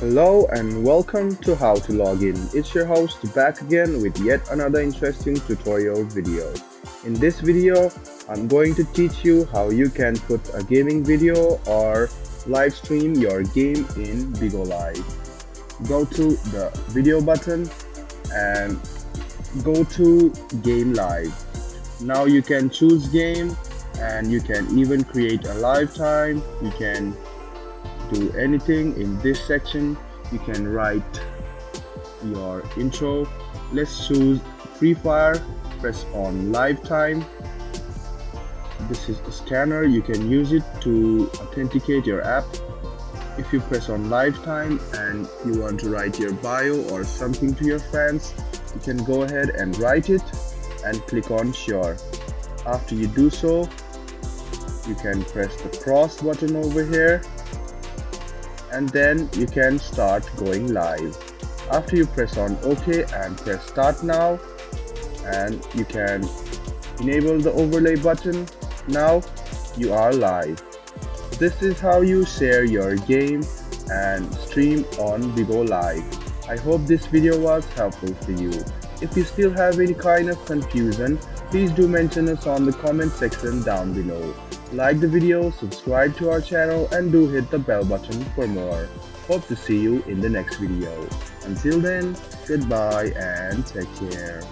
Hello and welcome to How to Log In. It's your host back again with yet another interesting tutorial video. In this video, I'm going to teach you how you can put a gaming video or live stream your game in Bigo Live. Go to the video button and go to Game Live. Now you can choose game and you can even create a live time. You can do anything in this section. You can write your intro. Let's choose Free Fire. Press on live time. This is a scanner. You can use it to authenticate your app. If you press on live time and you want to write your bio or something to your friends, you can go ahead and write it and click on sure. After you do so, you can press the cross button over here and then you can start going live. After you press on OK and press start now, and you can enable the overlay button. Now you are live. This is how you share your game and stream on Bigo Live. I hope this video was helpful for you. If you still have any kind of confusion, please do mention us on the comment section down below. Like the video, subscribe to our channel and do hit the bell button for more. Hope to see you in the next video. Until then, goodbye and take care.